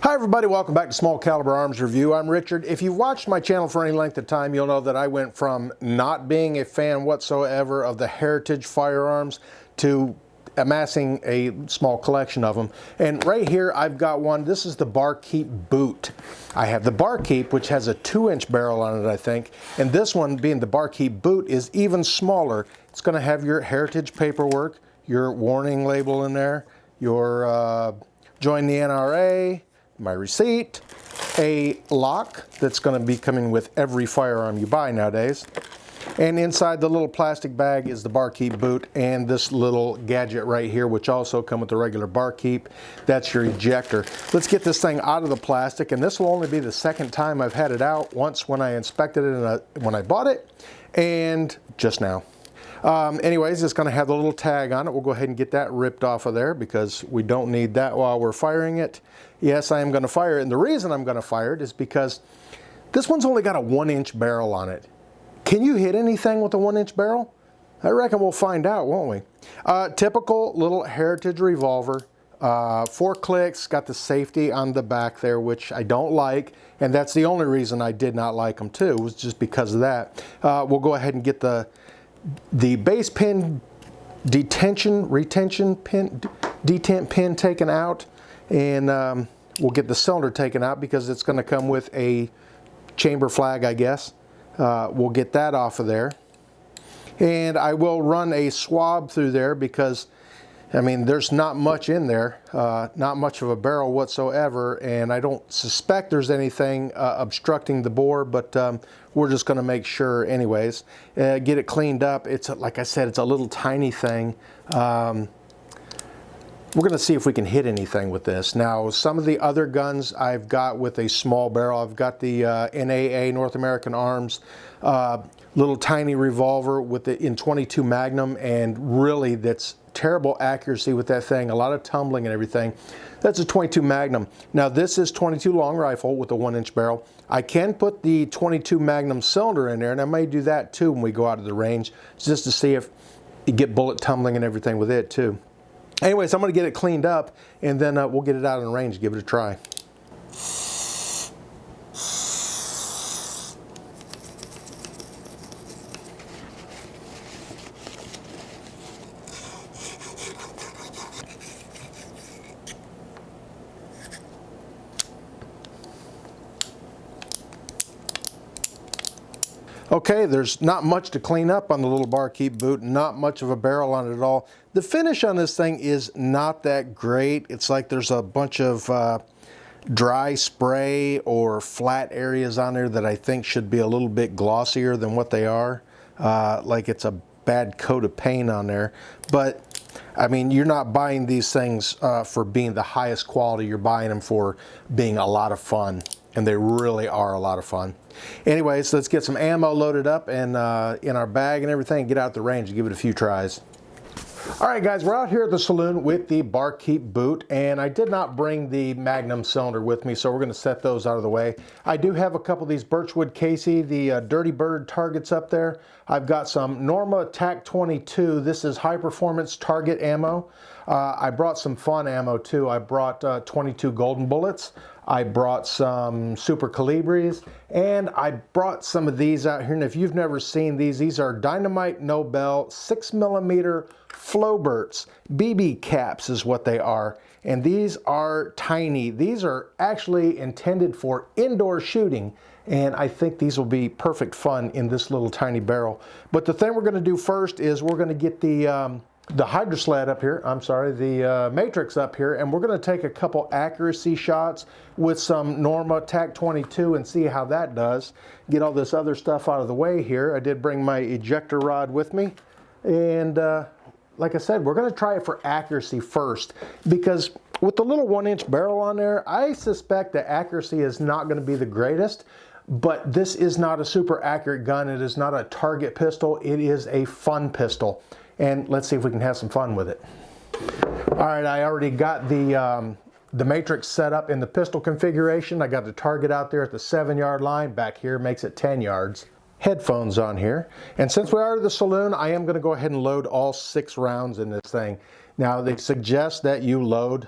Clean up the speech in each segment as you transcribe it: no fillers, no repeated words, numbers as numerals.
Hi everybody, welcome back to Small Caliber Arms Review. I'm Richard. If you've watched my channel for any length of time, you'll know that I went from not being a fan whatsoever of the Heritage firearms to amassing a small collection of them. And right here I've got one. This is the Barkeep Boot. I have the Barkeep, which has a 2-inch barrel on it, I think. And this one, being the Barkeep Boot, is even smaller. It's going to have your Heritage paperwork, your warning label in there, your join the NRA, my receipt, a lock that's going to be coming with every firearm you buy nowadays, and inside the little plastic bag is the Barkeep Boot and this little gadget right here, which also come with the regular Barkeep. That's your ejector. Let's get this thing out of the plastic, and this will only be the second time I've had it out. Once when I inspected it when I bought it, and just now. Anyways, it's going to have the little tag on it. We'll go ahead and get that ripped off of there because we don't need that while we're firing it. Yes, I am going to fire it, and the reason I'm going to fire it is because this one's only got a 1-inch barrel on it. Can you hit anything with a 1-inch barrel? I reckon we'll find out, won't we? Typical little Heritage revolver. 4 clicks, got the safety on the back there, which I don't like, and that's the only reason I did not like them too, was just because of that. We'll go ahead and get the base pin retention pin, detent pin taken out, and we'll get the cylinder taken out because it's going to come with a chamber flag, I guess. We'll get that off of there, and I will run a swab through there because, I mean, there's not much in there, not much of a barrel whatsoever, and I don't suspect there's anything obstructing the bore, but we're just going to make sure anyways. Get it cleaned up. It's, like I said, it's a little tiny thing. We're going to see if we can hit anything with this. Now, some of the other guns I've got with a small barrel, I've got the NAA, North American Arms, little tiny revolver with the in 22 Magnum, and really that's terrible accuracy with that thing, a lot of tumbling and everything. That's a 22 Magnum. Now this is 22 long rifle with a 1-inch barrel. I can put the 22 Magnum cylinder in there, and I may do that too when we go out of the range, just to see if you get bullet tumbling and everything with it too. Anyways, I'm going to get it cleaned up, and then we'll get it out in the range, give it a try. Okay, there's not much to clean up on the little Barkeep Boot, not much of a barrel on it at all. The finish on this thing is not that great. It's like there's a bunch of dry spray or flat areas on there that I think should be a little bit glossier than what they are. Like it's a bad coat of paint on there. But I mean, you're not buying these things for being the highest quality. You're buying them for being a lot of fun. And they really are a lot of fun. Anyways, let's get some ammo loaded up and in our bag and everything, get out the range and give it a few tries. All right, guys, we're out here at the saloon with the Barkeep Boot, and I did not bring the Magnum cylinder with me, so we're going to set those out of the way. I do have a couple of these Birchwood Casey, the Dirty Bird targets up there. I've got some Norma TAC 22. This is high performance target ammo. I brought some fun ammo too. I brought 22 golden bullets. I brought some Super Colibris, and I brought some of these out here. And if you've never seen these are Dynamite Nobel 6mm Flobert BB-Caps is what they are. And these are tiny. These are actually intended for indoor shooting, and I think these will be perfect fun in this little tiny barrel. But the thing we're going to do first is we're going to get the Hydrosled up here, the Matrix up here, and we're going to take a couple accuracy shots with some Norma TAC 22 and see how that does. Get all this other stuff out of the way here. I did bring my ejector rod with me, and like I said, we're going to try it for accuracy first, because with the little 1-inch barrel on there, I suspect the accuracy is not going to be the greatest. But this is not a super accurate gun. It is not a target pistol. It is a fun pistol. And let's see if we can have some fun with it. All right, I already got the Matrix set up in the pistol configuration. I got the target out there at the 7-yard line. Back here makes it 10 yards. Headphones on here. And since we are at the saloon, I am going to go ahead and load all 6 rounds in this thing. Now they suggest that you load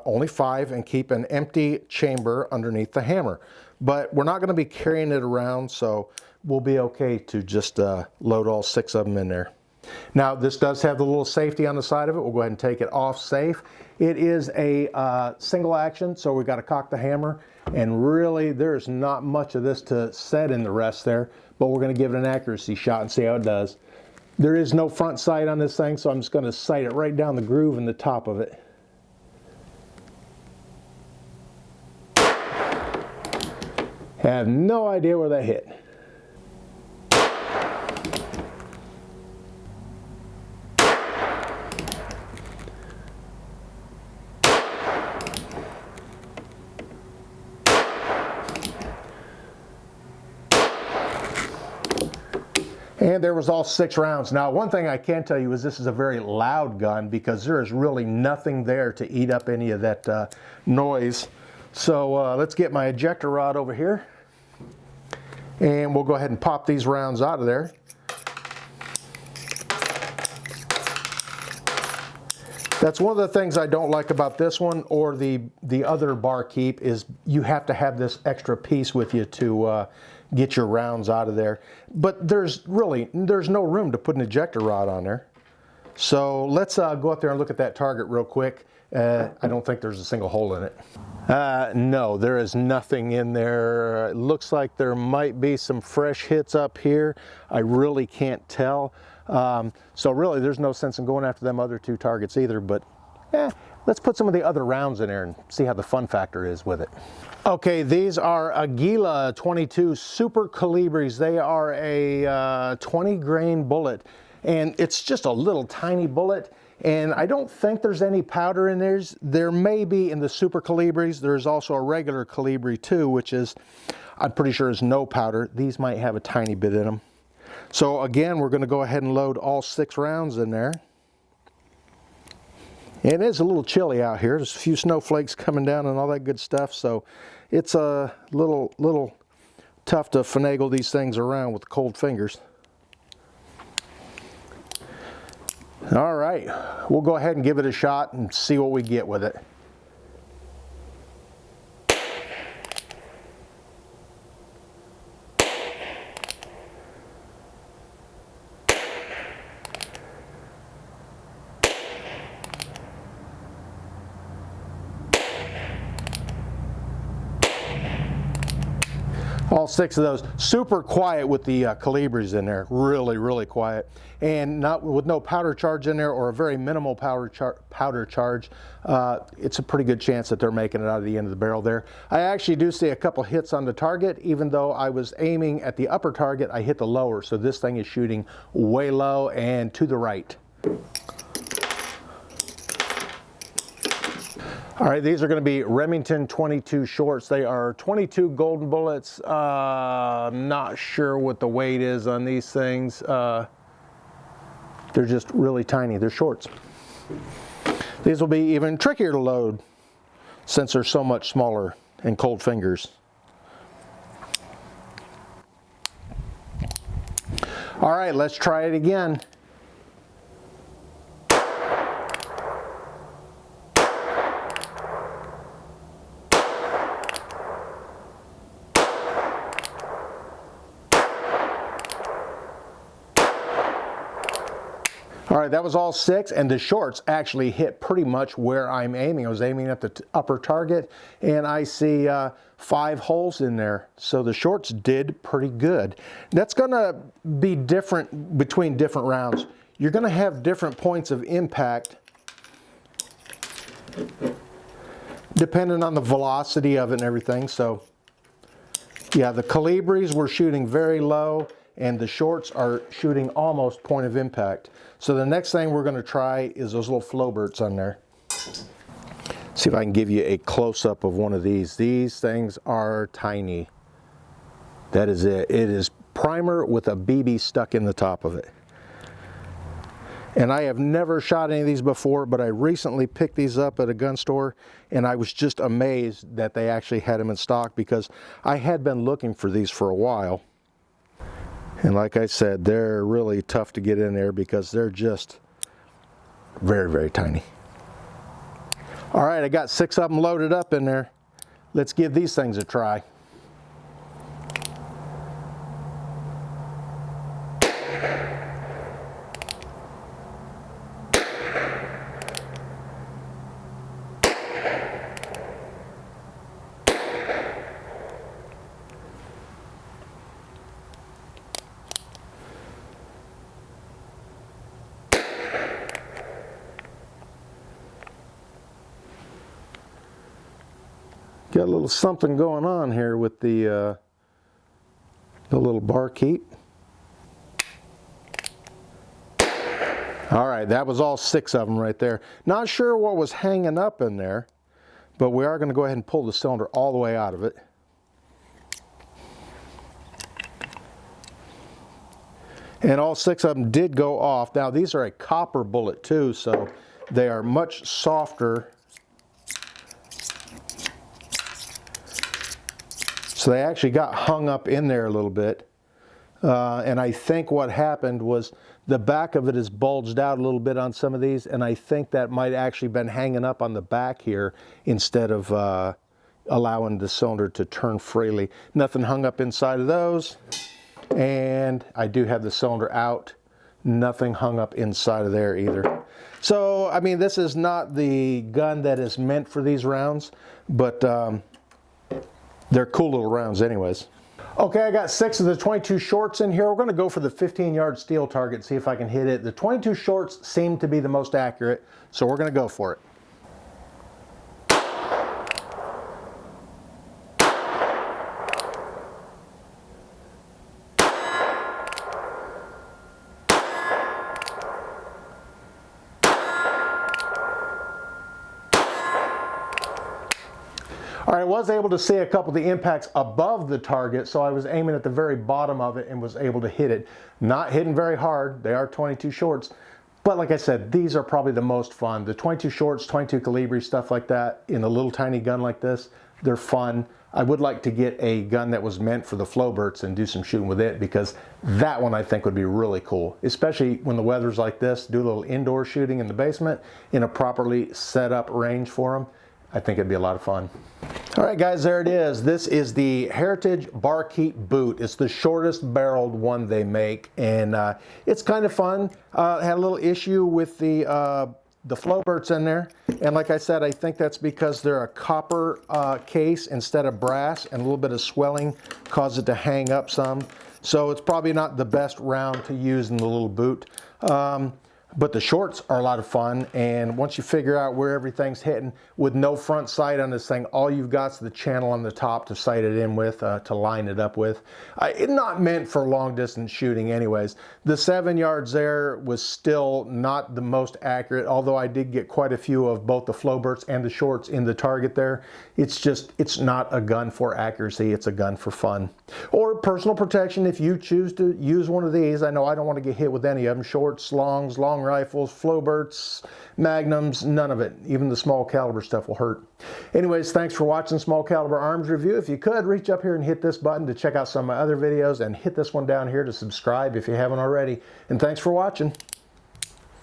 only 5 and keep an empty chamber underneath the hammer. But we're not going to be carrying it around, so we'll be okay to just load all 6 of them in there. Now this does have the little safety on the side of it. We'll go ahead and take it off safe. It is a single action, so we've got to cock the hammer, and really there's not much of this to set in the rest there, but we're going to give it an accuracy shot and see how it does. There is no front sight on this thing, so I'm just going to sight it right down the groove in the top of it. Have no idea where that hit. And there was all 6 rounds. Now, one thing I can tell you is this is a very loud gun because there is really nothing there to eat up any of that noise. So let's get my ejector rod over here. And we'll go ahead and pop these rounds out of there. That's one of the things I don't like about this one or the other Barkeep is you have to have this extra piece with you to get your rounds out of there. But there's no room to put an ejector rod on there. So let's go out there and look at that target real quick. I don't think there's a single hole in it. No, there is nothing in there. It looks like there might be some fresh hits up here. I really can't tell. So really there's no sense in going after them other 2 targets either, but let's put some of the other rounds in there and see how the fun factor is with it. Okay, these are Aguila 22 Super Colibris. They are a 20 grain bullet, and it's just a little tiny bullet, and I don't think there's any powder in theirs. There may be in the Super Colibris. There's also a regular Colibri too, which is, I'm pretty sure is no powder. These might have a tiny bit in them. So again, we're going to go ahead and load all 6 rounds in there. And it is a little chilly out here. There's a few snowflakes coming down and all that good stuff, so it's a little tough to finagle these things around with cold fingers. All right, we'll go ahead and give it a shot and see what we get with it. All 6 of those. Super quiet with the Colibris in there. Really quiet. And not with no powder charge in there or a very minimal powder charge. It's a pretty good chance that they're making it out of the end of the barrel there. I actually do see a couple hits on the target. Even though I was aiming at the upper target, I hit the lower. So this thing is shooting way low and to the right. All right, these are going to be Remington 22 shorts. They are 22 golden bullets. Not sure what the weight is on these things. They're just really tiny. They're shorts. These will be even trickier to load since they're so much smaller and cold fingers. All right, let's try it again. All right, that was all 6, and the shorts actually hit pretty much where I'm aiming. I was aiming at the upper target, and I see 5 holes in there. So the shorts did pretty good. That's gonna be different between different rounds. You're gonna have different points of impact depending on the velocity of it and everything. So yeah, the Colibris were shooting very low, and the shorts are shooting almost point of impact. So the next thing we're going to try is those little Floberts on there. See if I can give you a close-up of one of these. These things are tiny. That is it. It is primer with a BB stuck in the top of it. And I have never shot any of these before, but I recently picked these up at a gun store, and I was just amazed that they actually had them in stock because I had been looking for these for a while. And like I said, they're really tough to get in there because they're just Very, very tiny. All right, I got 6 of them loaded up in there. Let's give these things a try. Got a little something going on here with the little barkeep. All right, that was all 6 of them right there. Not sure what was hanging up in there, but we are going to go ahead and pull the cylinder all the way out of it. And all 6 of them did go off. Now these are a copper bullet too, so they are much softer. So they actually got hung up in there a little bit. And I think what happened was the back of it is bulged out a little bit on some of these, and I think that might actually been hanging up on the back here instead of allowing the cylinder to turn freely. Nothing hung up inside of those. And I do have the cylinder out. Nothing hung up inside of there either. So, I mean, this is not the gun that is meant for these rounds, but they're cool little rounds anyways. Okay, I got 6 of the 22 shorts in here. We're going to go for the 15-yard steel target, see if I can hit it. The 22 shorts seem to be the most accurate, so we're going to go for it. All right, I was able to see a couple of the impacts above the target, so I was aiming at the very bottom of it and was able to hit it. Not hitting very hard. They are 22 shorts, but like I said, these are probably the most fun. The 22 shorts, 22 Colibris, stuff like that, in a little tiny gun like this, they're fun. I would like to get a gun that was meant for the Floberts and do some shooting with it, because that one I think would be really cool, especially when the weather's like this. Do a little indoor shooting in the basement in a properly set up range for them. I think it'd be a lot of fun. All right, guys, there it is. This is the Heritage Barkeep Boot. It's the shortest barreled one they make, and it's kind of fun. Had a little issue with the Floberts in there, and like I said, I think that's because they're a copper case instead of brass, and a little bit of swelling caused it to hang up some. So it's probably not the best round to use in the little boot. But the shorts are a lot of fun, and once you figure out where everything's hitting, with no front sight on this thing, all you've got is the channel on the top to sight it in with, to line it up with. It's not meant for long distance shooting anyways. The 7 yards there was still not the most accurate, although I did get quite a few of both the Floberts and the shorts in the target there. It's not a gun for accuracy, it's a gun for fun. Or personal protection if you choose to use one of these. I know I don't want to get hit with any of them. Shorts, longs, long rifles, Floberts, magnums, none of it. Even the small caliber stuff will hurt. Anyways, thanks for watching Small Caliber Arms Review. If you could, reach up here and hit this button to check out some of my other videos, and hit this one down here to subscribe if you haven't already. And thanks for watching.